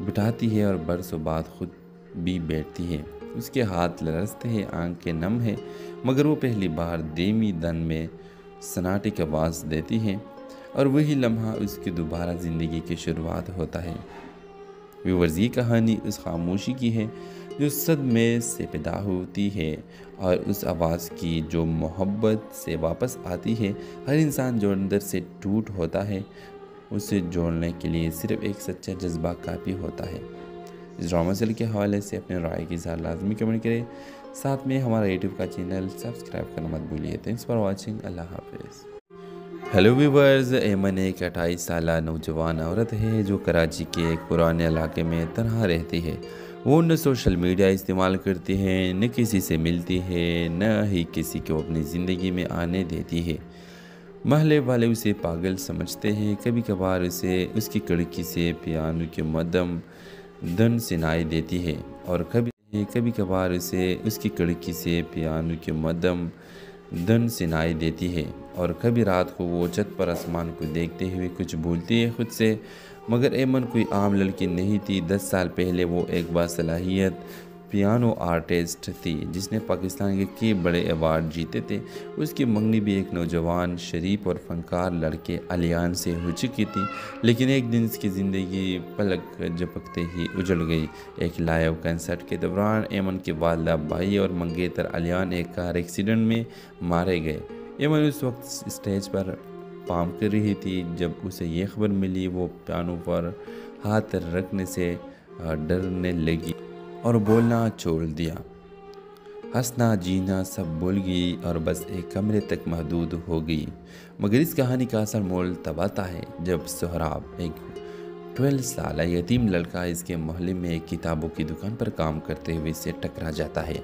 बिठाती है और बरसों बाद खुद भी बैठती है। उसके हाथ लरसते हैं, आंखें नम है, मगर वो पहली बार धीमी धन में सन्नाटे की आवाज़ देती है और वही लम्हा उसकी दोबारा ज़िंदगी की शुरुआत होता है। व्यूअर्स, ये कहानी उस खामोशी की है जो सदमे से पैदा होती है और उस आवाज़ की जो मोहब्बत से वापस आती है। हर इंसान जो अंदर से टूट होता है, उसे जोड़ने के लिए सिर्फ एक सच्चा जज्बा काफ़ी होता है। इस ड्रामा सीरियल के हवाले से अपने राय की इज़हार लाजमी कमेंट करें। साथ में हमारा यूट्यूब का चैनल सब्सक्राइब करना मत भूलिए। Thanks for watching. अल्लाह हाफिज़। हेलो व्यूवर्स, एमन एक 28 साल नौजवान औरत है जो कराची के एक पुराने इलाके में तन्हा रहती है। वो न सोशल मीडिया इस्तेमाल करती है, न किसी से मिलती है, न ही किसी को अपनी ज़िंदगी में आने देती है। महल्ले वाले उसे पागल समझते हैं। कभी कभार उसे उसकी खिड़की से पियानो की मध्यम धुन सुनाई देती है और कभी कभार उसे उसकी खिड़की से पियानो की मध्यम धुन सुनाई देती है और कभी रात को वो छत पर आसमान को देखते हुए कुछ भूलती है खुद से। मगर एमन कोई आम लड़की नहीं थी। 10 साल पहले वो एक बासलाहियत पियानो आर्टिस्ट थी जिसने पाकिस्तान के कई बड़े अवार्ड जीते थे। उसकी मंगनी भी एक नौजवान शरीफ और फनकार लड़के अलियान से हो चुकी थी, लेकिन एक दिन इसकी ज़िंदगी पलक झपकते ही उजड़ गई। एक लाइव कंसर्ट के दौरान एमन के वालिदा भाई और मंगेतर अलियान एक कार एक्सीडेंट में मारे गए। एमन उस वक्त स्टेज पर परफॉर्म कर रही थी जब उसे ये खबर मिली। वो पियानो पर हाथ रखने से डरने लगी और बोलना छोड़ दिया। हंसना जीना सब भूल गई और बस एक कमरे तक महदूद हो गई। मगर इस कहानी का असल मोल तब आता है जब सोहराब, एक 12 साल यतीम लड़का, इसके मोहल्ले में एक किताबों की दुकान पर काम करते हुए इससे टकरा जाता है।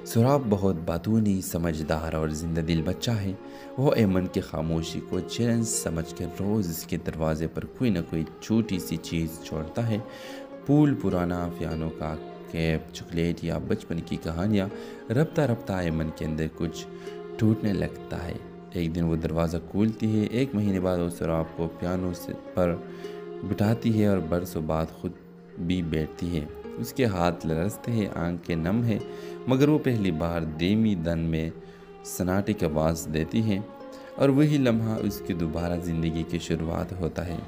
सोहराब बहुत बातूनी, समझदार और जिंदा दिल बच्चा है। वो एमन की खामोशी को चैलेंज समझकर रोज़ इसके दरवाजे पर कोई ना कोई छोटी सी चीज़ छोड़ता है। फूल, पुराना पियानो का कैप, चॉकलेट या बचपन की कहानियाँ। रफ्ता रफ्ता एमन के अंदर कुछ टूटने लगता है। एक दिन वो दरवाज़ा खोलती है। 1 महीने बाद वो सोहराब को पियानो पर बिठाती है और बरसों बाद खुद भी बैठती है। उसके हाथ लरसते हैं, आंखें नम है, मगर वो पहली बार धीमी धन में सन्नाटे की आवाज़ देती है और वही लम्हा उसकी दोबारा ज़िंदगी की शुरुआत होता है।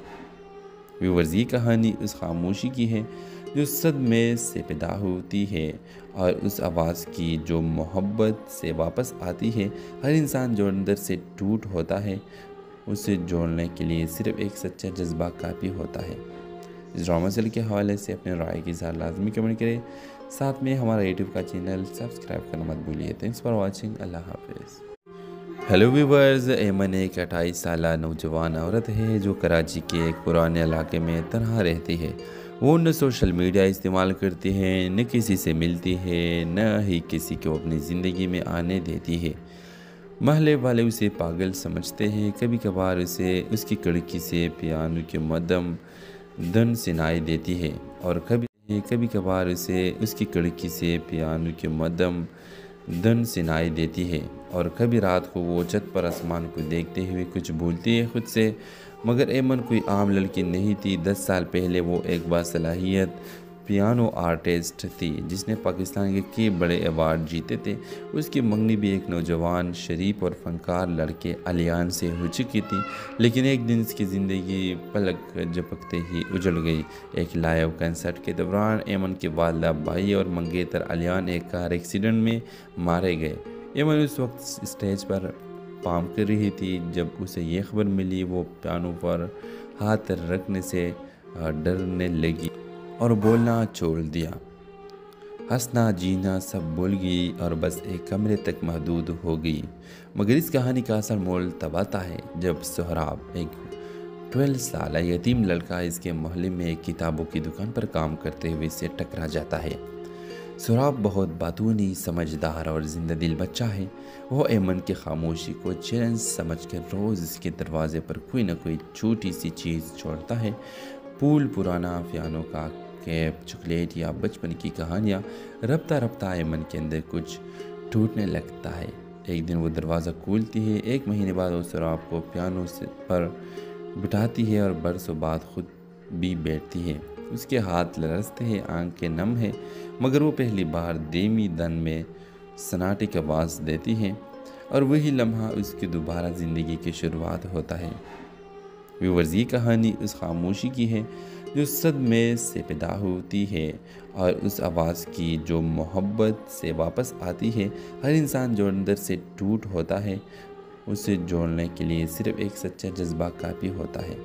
व्यूअर्स, ये कहानी उस खामोशी की है जो सदमे से पैदा होती है और उस आवाज़ की जो मोहब्बत से वापस आती है। हर इंसान जो अंदर से टूट होता है, उसे जोड़ने के लिए सिर्फ एक सच्चा जज्बा काफ़ी होता है। इस ड्रामा सीरियल के हवाले से अपने राय की इज़हार लाजमी कमेंट करें। साथ में हमारा यूट्यूब का चैनल सब्सक्राइब करना मत भूलिए। Thanks for watching. अल्लाह हाफिज़। हेलो व्यूवर्स, एमन एक 28 साल नौजवान औरत है जो कराची के एक पुराने इलाके में तनहा रहती है। वो न सोशल मीडिया इस्तेमाल करती है, न किसी से मिलती है, न ही किसी को अपनी ज़िंदगी में आने देती है। महल्ले वाले उसे पागल समझते हैं। कभी कभार उसे उसकी खिड़की से पियानो की मध्यम धुन सुनाई देती है और कभी कभार उसे उसकी खिड़की से पियानो की मध्यम धुन सुनाई देती है और कभी रात को वो छत पर आसमान को देखते हुए कुछ भूलती है खुद से। मगर एमन कोई आम लड़की नहीं थी। 10 साल पहले वो एक बासलाहियत पियानो आर्टिस्ट थी जिसने पाकिस्तान के कई बड़े अवार्ड जीते थे। उसकी मंगनी भी एक नौजवान शरीफ और फनकार लड़के अलियान से हो चुकी थी, लेकिन एक दिन इसकी ज़िंदगी पलक झपकते ही उजड़ गई। एक लाइव कंसर्ट के दौरान एमन के वालिदा भाई और मंगेतर अलियान एक कार एक्सीडेंट में मारे गए। एमन उस वक्त स्टेज पर परफॉर्म कर रही थी जब उसे ये खबर मिली। वो पियानो पर हाथ रखने से डरने लगी और बोलना छोड़ दिया। हंसना जीना सब भूल गई और बस एक कमरे तक महदूद हो गई। मगर इस कहानी का असल मोल तब आता है जब सोहराब, एक 12 साल यतीम लड़का, इसके मोहल्ले में एक किताबों की दुकान पर काम करते हुए इससे टकरा जाता है। सोहराब बहुत बातूनी, समझदार और जिंदा दिल बच्चा है। वो एमन की खामोशी को चैलेंज समझकर रोज़ इसके दरवाजे पर कोई ना कोई छोटी सी चीज़ छोड़ता है। फूल, पुराना पियानो का कैप, चॉकलेट या बचपन की कहानियाँ। रफ्ता रफ्ता एमन के अंदर कुछ टूटने लगता है। एक दिन वो दरवाज़ा खोलती है। 1 महीने बाद वो सोहराब को पियानो पर बिठाती है और बरसों बाद खुद भी बैठती है। उसके हाथ लरसते हैं, आंखें नम है, मगर वो पहली बार धीमी धन में सन्नाटे की आवाज़ देती है और वही लम्हा उसकी दोबारा ज़िंदगी की शुरुआत होता है। व्यूअर्स, ये कहानी उस खामोशी की है जो सदमे से पैदा होती है और उस आवाज़ की जो मोहब्बत से वापस आती है। हर इंसान जो अंदर से टूट होता है, उसे जोड़ने के लिए सिर्फ एक सच्चा जज्बा काफ़ी होता है।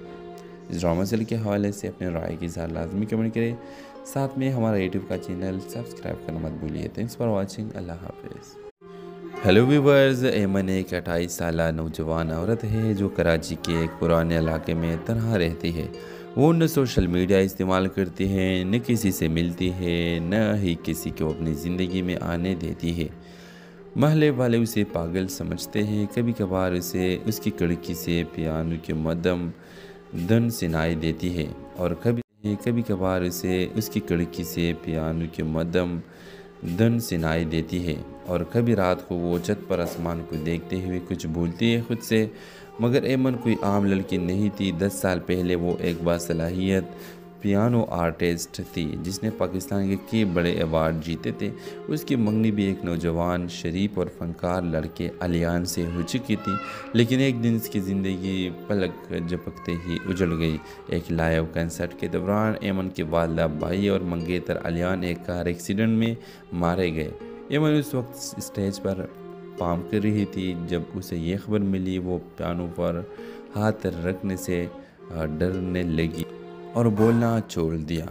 इस ड्रामा सीरियल के हवाले से अपने राय की इज़हार लाजमी कमेंट करें। साथ में हमारा यूट्यूब का चैनल सब्सक्राइब करना मत भूलिए। Thanks for watching. अल्लाह हाफिज़। हेलो व्यूवर्स, एमन एक 28 साल नौजवान औरत है जो कराची के एक पुराने इलाके में तनहा रहती है। वो न सोशल मीडिया इस्तेमाल करती है, न किसी से मिलती है, न ही किसी को अपनी ज़िंदगी में आने देती है। महल्ले वाले उसे पागल समझते हैं। कभी कभार उसे उसकी खिड़की से पियानो की मध्यम धुन सुनाई देती है और कभी कभार उसे उसकी खिड़की से पियानो की मध्यम धुन सुनाई देती है और कभी रात को वो छत पर आसमान को देखते हुए कुछ भूलती है खुद से। मगर एमन कोई आम लड़की नहीं थी। 10 साल पहले वो एक बासलाहियत पियानो आर्टिस्ट थी जिसने पाकिस्तान के कई बड़े अवार्ड जीते थे। उसकी मंगनी भी एक नौजवान शरीफ और फनकार लड़के अलियान से हो चुकी थी, लेकिन एक दिन इसकी ज़िंदगी पलक झपकते ही उजड़ गई। एक लाइव कंसर्ट के दौरान एमन के वालिदा भाई और मंगेतर अलियान एक कार एक्सीडेंट में मारे गए। एमन उस वक्त स्टेज पर परफॉर्म कर रही थी जब उसे ये खबर मिली। वो पियानो पर हाथ रखने से डरने लगी और बोलना छोड़ दिया।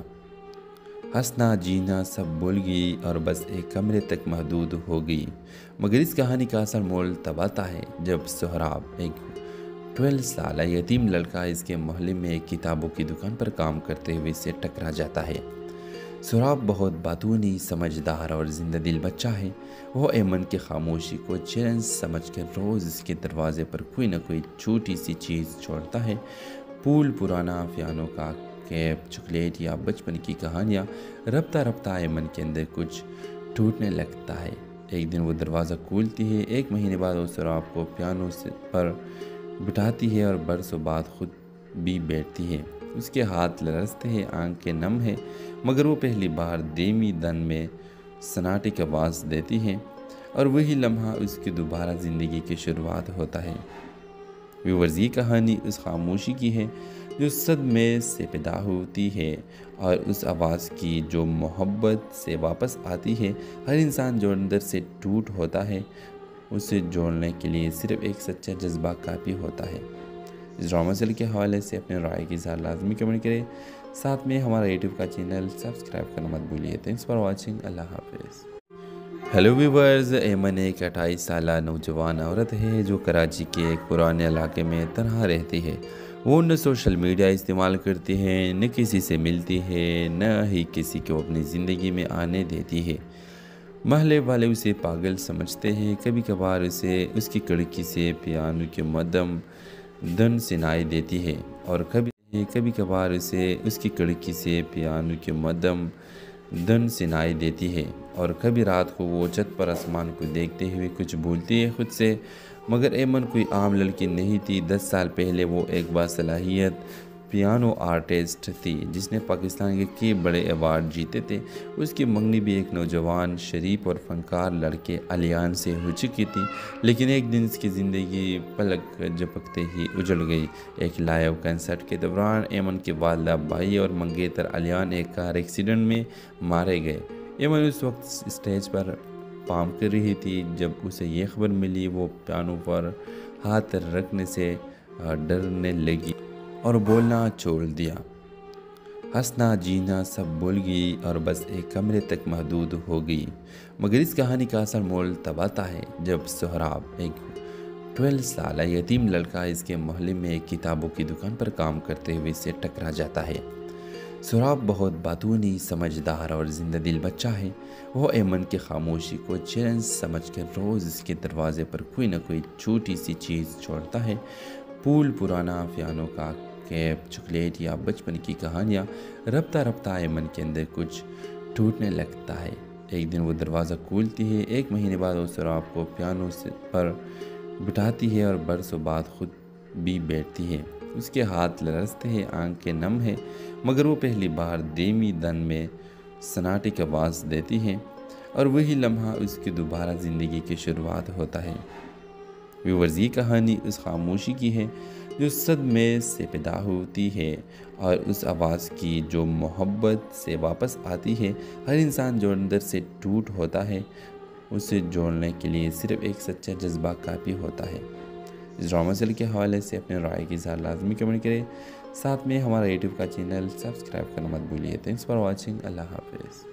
हंसना जीना सब भूल गई और बस एक कमरे तक महदूद हो गई। मगर इस कहानी का असल मोल तब आता है जब सोहराब, एक 12 साल यतीम लड़का, इसके मोहल्ले में एक किताबों की दुकान पर काम करते हुए इससे टकरा जाता है। सोहराब बहुत बातूनी, समझदार और जिंदा दिल बच्चा है। वो एमन की खामोशी को चैलेंज समझकर रोज़ इसके दरवाजे पर कोई ना कोई छोटी सी चीज़ छोड़ता है। फूल, पुराना पियानो का कैप, चॉकलेट या बचपन की कहानियाँ। रफ्ता रफ्ता एमन के अंदर कुछ टूटने लगता है। एक दिन वो दरवाज़ा खोलती है। 1 महीने बाद वो सोहराब को पियानो पर बिठाती है और बरसों बाद खुद भी बैठती है। उसके हाथ लरसते हैं, आंखें नम है, मगर वो पहली बार धीमी धन में सन्नाटे की आवाज़ देती है और वही लम्हा उसकी दोबारा ज़िंदगी की शुरुआत होता है। व्यूअर्स, ये कहानी उस खामोशी की है जो सदमे से पैदा होती है और उस आवाज़ की जो मोहब्बत से वापस आती है। हर इंसान जो अंदर से टूट होता है, उसे जोड़ने के लिए सिर्फ एक सच्चा जज्बा काफ़ी होता है। इस ड्रामा सीरियल के हवाले से अपने राय की इज़हार लाजमी कमेंट करें। साथ में हमारा यूट्यूब का चैनल सब्सक्राइब करना मत भूलिए। Thanks for watching. अल्लाह हाफिज़। हेलो व्यूवर्स, एमन एक 28 साल नौजवान औरत है जो कराची के एक पुराने इलाके में तनहा रहती है। वो न सोशल मीडिया इस्तेमाल करती है, न किसी से मिलती है, न ही किसी को अपनी ज़िंदगी में आने देती है। महल्ले वाले उसे पागल समझते हैं। कभी कभार उसे उसकी खिड़की से पियानो की मध्यम धुन सुनाई देती है और कभी कभार उसे उसकी खिड़की से पियानो की मध्यम धुन सुनाई देती है और कभी रात को वो छत पर आसमान को देखते हुए कुछ भूलती है खुद से। मगर एमन कोई आम लड़की नहीं थी। 10 साल पहले वो एक बासलाहियत पियानो आर्टिस्ट थी जिसने पाकिस्तान के कई बड़े अवार्ड जीते थे। उसकी मंगनी भी एक नौजवान शरीफ और फनकार लड़के अलियान से हो चुकी थी, लेकिन एक दिन इसकी ज़िंदगी पलक झपकते ही उजड़ गई। एक लाइव कंसर्ट के दौरान एमन के वालिदा भाई और मंगेतर अलियान एक कार एक्सीडेंट में मारे गए। एमन उस वक्त स्टेज पर परफॉर्म कर रही थी जब उसे ये खबर मिली। वो पियानो पर हाथ रखने से डरने लगी और बोलना छोड़ दिया। हंसना जीना सब भूल गई और बस एक कमरे तक महदूद हो गई। मगर इस कहानी का असल मोल तब आता है जब सोहराब, एक 12 साल यतीम लड़का, इसके मोहल्ले में एक किताबों की दुकान पर काम करते हुए इससे टकरा जाता है। सोहराब बहुत बातूनी, समझदार और जिंदा दिल बच्चा है। वो एमन की खामोशी को चैलेंज समझकर रोज़ इसके दरवाजे पर कोई ना कोई छोटी सी चीज़ छोड़ता है। फूल, पुराना पियानो का कैप, चॉकलेट या बचपन की कहानियाँ। रफ्ता रफ्ता एमन के अंदर कुछ टूटने लगता है। एक दिन वो दरवाज़ा खोलती है। 1 महीने बाद वो सोहराब को पियानो पर बिठाती है और बरसों बाद खुद भी बैठती है। उसके हाथ लरसते हैं, आंखें नम है, मगर वो पहली बार धीमी धन में सन्नाटे की आवाज़ देती है और वही लम्हा उसकी दोबारा ज़िंदगी की शुरुआत होता है। व्यूअर्स, ये कहानी उस खामोशी की है जो सदमे से पैदा होती है और उस आवाज़ की जो मोहब्बत से वापस आती है। हर इंसान जो अंदर से टूट होता है, उसे जोड़ने के लिए सिर्फ एक सच्चा जज्बा काफ़ी होता है। इस ड्रामा सीरियल के हवाले से अपने राय की इज़हार लाजमी कमेंट करें। साथ में हमारा यूट्यूब का चैनल सब्सक्राइब करना मत भूलिए। Thanks for watching. अल्लाह हाफिज़।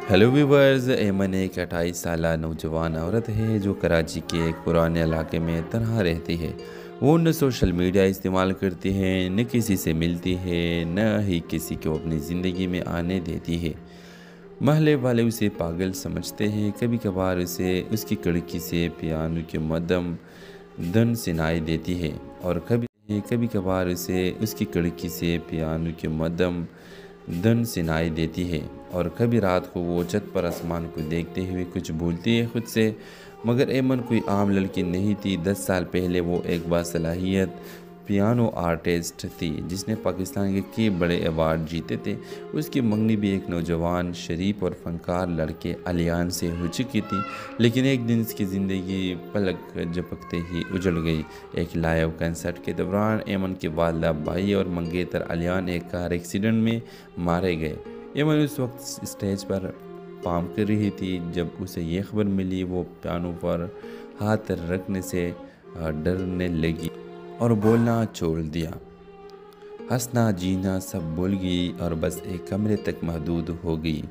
हेलो व्यूवर्स, एमन एक 28 साल नौजवान औरत है जो कराची के एक पुराने इलाके में तनहा रहती है। वो न सोशल मीडिया इस्तेमाल करती है, न किसी से मिलती है, न ही किसी को अपनी ज़िंदगी में आने देती है। महल्ले वाले उसे पागल समझते हैं। कभी कभार उसे उसकी खिड़की से पियानो की मध्यम धुन सुनाई देती है और कभी कभार उसे उसकी खिड़की से पियानो की मध्यम धुन सुनाई देती है और कभी रात को वो छत पर आसमान को देखते हुए कुछ भूलती है खुद से। मगर एमन कोई आम लड़की नहीं थी। 10 साल पहले वो एक बासलाहियत पियानो आर्टिस्ट थी जिसने पाकिस्तान के कई बड़े अवार्ड जीते थे। उसकी मंगनी भी एक नौजवान शरीफ और फनकार लड़के अलियान से हो चुकी थी, लेकिन एक दिन इसकी ज़िंदगी पलक झपकते ही उजड़ गई। एक लाइव कंसर्ट के दौरान एमन के वालिदा भाई और मंगेतर अलियान एक कार एक्सीडेंट में मारे गए। एमन उस वक्त स्टेज पर परफॉर्म कर रही थी जब उसे ये खबर मिली। वो पियानो पर हाथ रखने से डरने लगी और बोलना छोड़ दिया। हंसना जीना सब भूल गई और बस एक कमरे तक महदूद हो गई।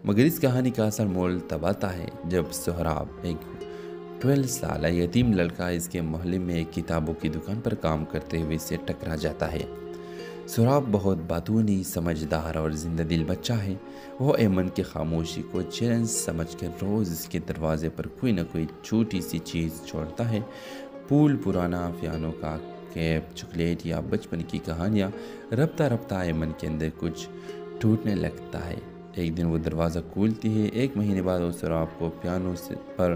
मगर इस कहानी का असल मोल तब आता है जब सोहराब, एक 12 साल यतीम लड़का, इसके मोहल्ले में एक किताबों की दुकान पर काम करते हुए इससे टकरा जाता है। सोहराब बहुत बातूनी, समझदार और जिंदा दिल बच्चा है। वो एमन की खामोशी को चैलेंज समझकर रोज़ इसके दरवाजे पर कोई ना कोई छोटी सी चीज़ छोड़ता है। फूल, पुराना पियानो का कैप, चॉकलेट या बचपन की कहानियाँ। रफ्ता रफ्ता एमन के अंदर कुछ टूटने लगता है। एक दिन वो दरवाज़ा खोलती है। 1 महीने बाद वो सोहराब को पियानो पर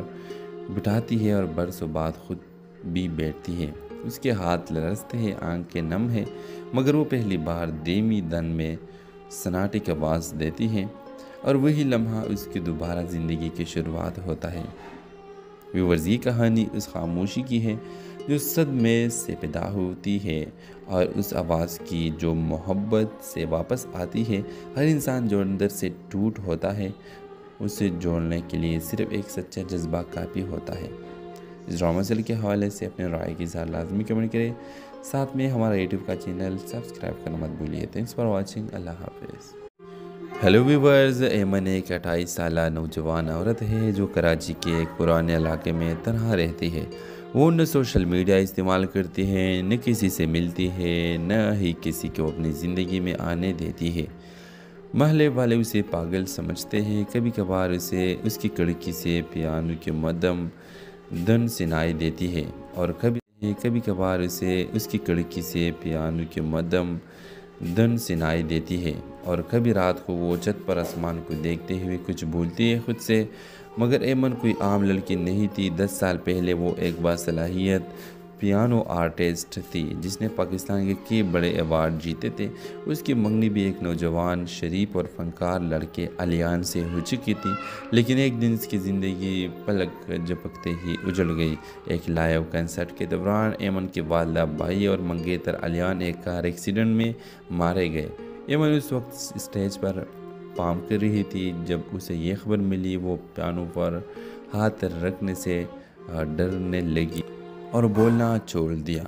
बिठाती है और बरसों बाद खुद भी बैठती है। उसके हाथ लरसते हैं, आंखें नम है, मगर वो पहली बार धीमी धन में सन्नाटे की आवाज़ देती है और वही लम्हा उसकी दोबारा ज़िंदगी की शुरुआत होता है। व्यूअर्स, ये कहानी उस खामोशी की है जो सदमे से पैदा होती है और उस आवाज़ की जो मोहब्बत से वापस आती है। हर इंसान जो अंदर से टूट होता है, उसे जोड़ने के लिए सिर्फ एक सच्चा जज्बा काफ़ी होता है। इस ड्रामा सीरियल के हवाले से अपने राय की इज़हार लाजमी कमेंट करें। साथ में हमारा यूट्यूब का चैनल सब्सक्राइब करना मत भूलिए। Thanks for watching. अल्लाह हाफिज़। हेलो व्यूवर्स, एमन एक 28 साल नौजवान औरत है जो कराची के एक पुराने इलाके में तनहा रहती है। वो न सोशल मीडिया इस्तेमाल करती है, न किसी से मिलती है, न ही किसी को अपनी ज़िंदगी में आने देती है। महल्ले वाले उसे पागल समझते हैं। कभी कभार उसे उसकी खिड़की से पियानो की मध्यम धुन सुनाई देती है और कभी कभार उसे उसकी खिड़की से पियानो की मध्यम धुन सुनाई देती है और कभी रात को वो छत पर आसमान को देखते हुए कुछ भूलती है खुद से। मगर एमन कोई आम लड़की नहीं थी। 10 साल पहले वो एक बासलाहियत पियानो आर्टिस्ट थी जिसने पाकिस्तान के कई बड़े अवार्ड जीते थे। उसकी मंगनी भी एक नौजवान शरीफ और फनकार लड़के अलियान से हो चुकी थी, लेकिन एक दिन इसकी ज़िंदगी पलक झपकते ही उजड़ गई। एक लाइव कंसर्ट के दौरान एमन के वालिदा भाई और मंगेतर अलियान एक कार एक्सीडेंट में मारे गए। एमन उस वक्त स्टेज पर परफॉर्म कर रही थी जब उसे ये खबर मिली। वो पियानो पर हाथ रखने से डरने लगी और बोलना छोड़ दिया।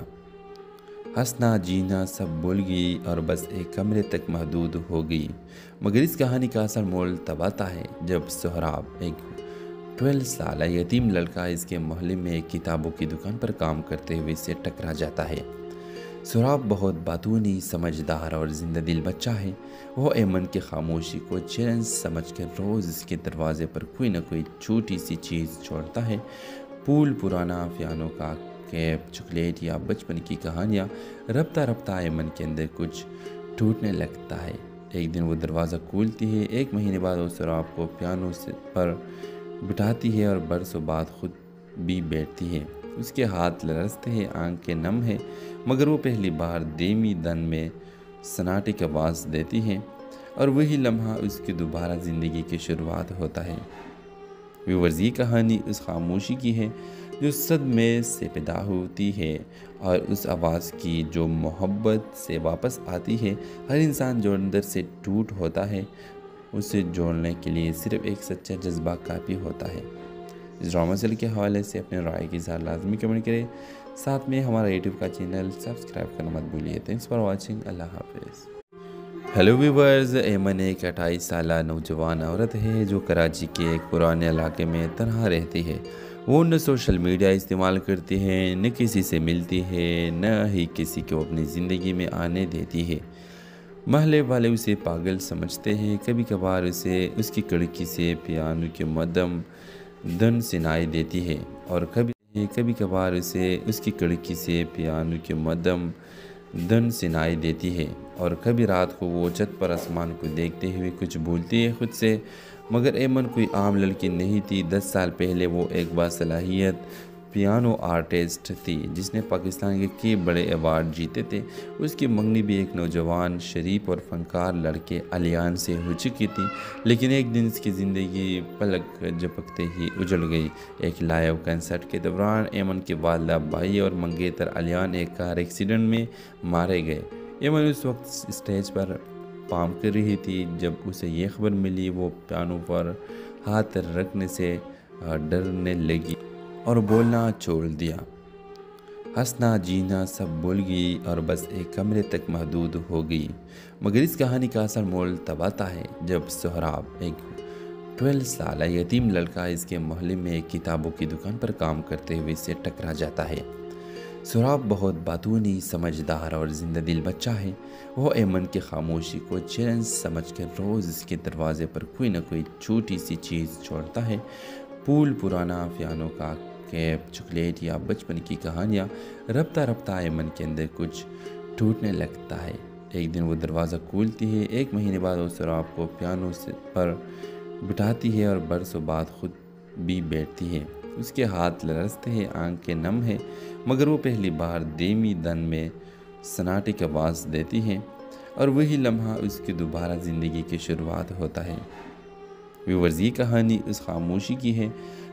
हंसना जीना सब भूल गई और बस एक कमरे तक महदूद हो गई। मगर इस कहानी का असल मोल तब आता है जब सोहराब, एक 12 साल यतीम लड़का, इसके मोहल्ले में एक किताबों की दुकान पर काम करते हुए इससे टकरा जाता है। सोहराब बहुत बातूनी, समझदार और जिंदा दिल बच्चा है। वो एमन की खामोशी को चैलेंज समझकर रोज़ इसके दरवाजे पर कोई ना कोई छोटी सी चीज़ छोड़ता है। फूल, पुराना पियानो का कैप, चॉकलेट या बचपन की कहानियाँ। रफ्ता रफ्ता एमन के अंदर कुछ टूटने लगता है। एक दिन वो दरवाज़ा खोलती है। 1 महीने बाद वो सोहराब को पियानो पर बिठाती है और बरसों बाद खुद भी बैठती है। उसके हाथ लरसते हैं, आंखें नम है, मगर वो पहली बार धीमी धन में सन्नाटे की आवाज़ देती है और वही लम्हा उसकी दोबारा ज़िंदगी की शुरुआत होता है। व्यूअर्स, ये कहानी उस खामोशी की है जो सदमे से पैदा होती है और उस आवाज़ की जो मोहब्बत से वापस आती है। हर इंसान जो अंदर से टूट होता है, उसे जोड़ने के लिए सिर्फ एक सच्चा जज्बा काफ़ी होता है। इस ड्रामा सीरियल के हवाले से अपने राय की इज़हार लाजमी कमेंट करें। साथ में हमारा यूट्यूब का चैनल सब्सक्राइब करना मत भूलिए। Thanks for watching. अल्लाह हाफिज़। हेलो व्यूवर्स, एमन एक 28 साल नौजवान औरत है जो कराची के एक पुराने इलाके में तनहा रहती है। वो न सोशल मीडिया इस्तेमाल करती है, न किसी से मिलती है, न ही किसी को अपनी ज़िंदगी में आने देती है। महल्ले वाले उसे पागल समझते हैं। कभी कभार उसे उसकी खिड़की से पियानो की मध्यम धुन सुनाई देती है और कभी कभार उसे उसकी खिड़की से पियानो की मध्यम धुन सुनाई देती है और कभी रात को वो छत पर आसमान को देखते हुए कुछ भूलती है खुद से। मगर एमन कोई आम लड़की नहीं थी। 10 साल पहले वो एक बासलाहियत पियानो आर्टिस्ट थी जिसने पाकिस्तान के कई बड़े अवार्ड जीते थे। उसकी मंगनी भी एक नौजवान शरीफ और फनकार लड़के अलियान से हो चुकी थी, लेकिन एक दिन इसकी ज़िंदगी पलक झपकते ही उजड़ गई। एक लाइव कंसर्ट के दौरान एमन के वालिदा भाई और मंगेतर अलियान एक कार एक्सीडेंट में मारे गए। एमन उस वक्त स्टेज पर परफॉर्म कर रही थी जब उसे ये खबर मिली। वो पियानो पर हाथ रखने से डरने लगी और बोलना छोड़ दिया। हंसना जीना सब भूल गई और बस एक कमरे तक महदूद हो गई। मगर इस कहानी का असल मोल तब आता है जब सोहराब, एक 12 साल यतीम लड़का, इसके मोहल्ले में एक किताबों की दुकान पर काम करते हुए इससे टकरा जाता है। सोहराब बहुत बातूनी, समझदार और जिंदा दिल बच्चा है। वो एमन की खामोशी को चैलेंज समझकर रोज़ इसके दरवाजे पर कोई ना कोई छोटी सी चीज़ छोड़ता है। फूल, पुराना पियानो का कैप, चॉकलेट या बचपन की कहानियाँ। रफ्ता रफ्ता एमन के अंदर कुछ टूटने लगता है। एक दिन वो दरवाज़ा खोलती है। 1 महीने बाद वो सोहराब को पियानो से पर बिठाती है और बरसों बाद खुद भी बैठती है। उसके हाथ लरसते हैं, आंखें नम है, मगर वो पहली बार धीमी धन में सन्नाटे की आवाज़ देती है और वही लम्हा उसकी दोबारा ज़िंदगी की शुरुआत होता है। व्यूअर्स, ये कहानी उस खामोशी की है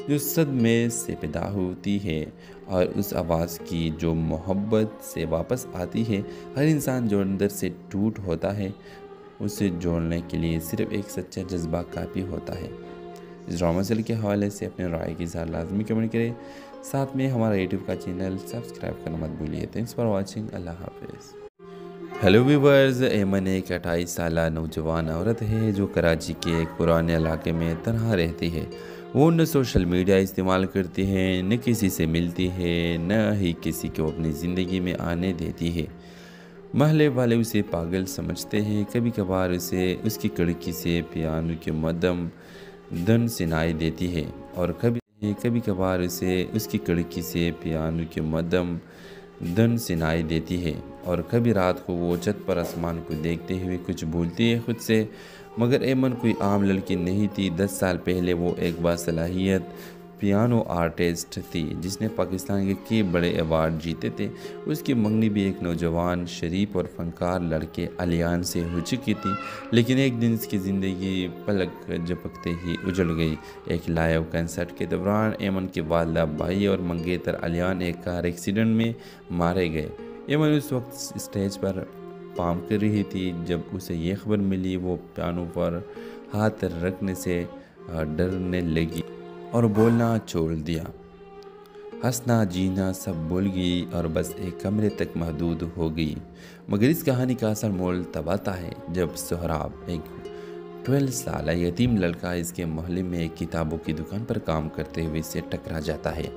जो सदमे से पैदा होती है और उस आवाज़ की जो मोहब्बत से वापस आती है। हर इंसान जो अंदर से टूट होता है, उसे जोड़ने के लिए सिर्फ एक सच्चा जज्बा काफ़ी होता है। इस ड्रामा सीरियल के हवाले से अपने राय की इज़हार लाजमी कमेंट करें। साथ में हमारा यूट्यूब का चैनल सब्सक्राइब करना मत भूलिए। Thanks for watching. अल्लाह हाफिज़। हेलो व्यूवर्स, एमन एक 28 साल नौजवान औरत है जो कराची के एक पुराने इलाके में तनहा रहती है। वो न सोशल मीडिया इस्तेमाल करती है, न किसी से मिलती है, न ही किसी को अपनी ज़िंदगी में आने देती है। महल्ले वाले उसे पागल समझते हैं। कभी कभार उसे उसकी खिड़की से पियानो की मध्यम धुन सुनाई देती है और कभी कभार उसे उसकी खिड़की से पियानो की मध्यम धुन सुनाई देती है और कभी रात को वो छत पर आसमान को देखते हुए कुछ भूलती है खुद से। मगर एमन कोई आम लड़की नहीं थी। 10 साल पहले वो एक बासलाहियत पियानो आर्टिस्ट थी जिसने पाकिस्तान के कई बड़े अवार्ड जीते थे। उसकी मंगनी भी एक नौजवान शरीफ और फनकार लड़के अलियान से हो चुकी थी, लेकिन एक दिन इसकी ज़िंदगी पलक झपकते ही उजड़ गई। एक लाइव कंसर्ट के दौरान एमन के वालिदा भाई और मंगेतर अलियान एक कार एक्सीडेंट में मारे गए। एमन उस वक्त स्टेज पर परफॉर्म कर रही थी जब उसे ये खबर मिली। वो पियानो पर हाथ रखने से डरने लगी और बोलना छोड़ दिया। हंसना जीना सब भूल गई और बस एक कमरे तक महदूद हो गई। मगर इस कहानी का असल मोल तब आता है जब सोहराब, एक 12 साल यतीम लड़का, इसके मोहल्ले में एक किताबों की दुकान पर काम करते हुए इससे टकरा जाता है।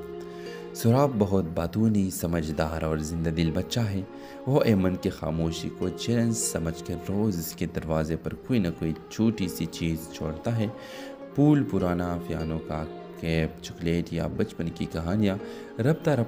सोहराब बहुत बातूनी, समझदार और जिंदा दिल बच्चा है। वो एमन की खामोशी को चैलेंज समझकर रोज़ इसके दरवाजे पर कोई ना कोई छोटी सी चीज़ छोड़ता है। फूल, पुराना पियानो का कैप, चॉकलेट या बचपन की कहानियाँ। रफ्ता रफ्ता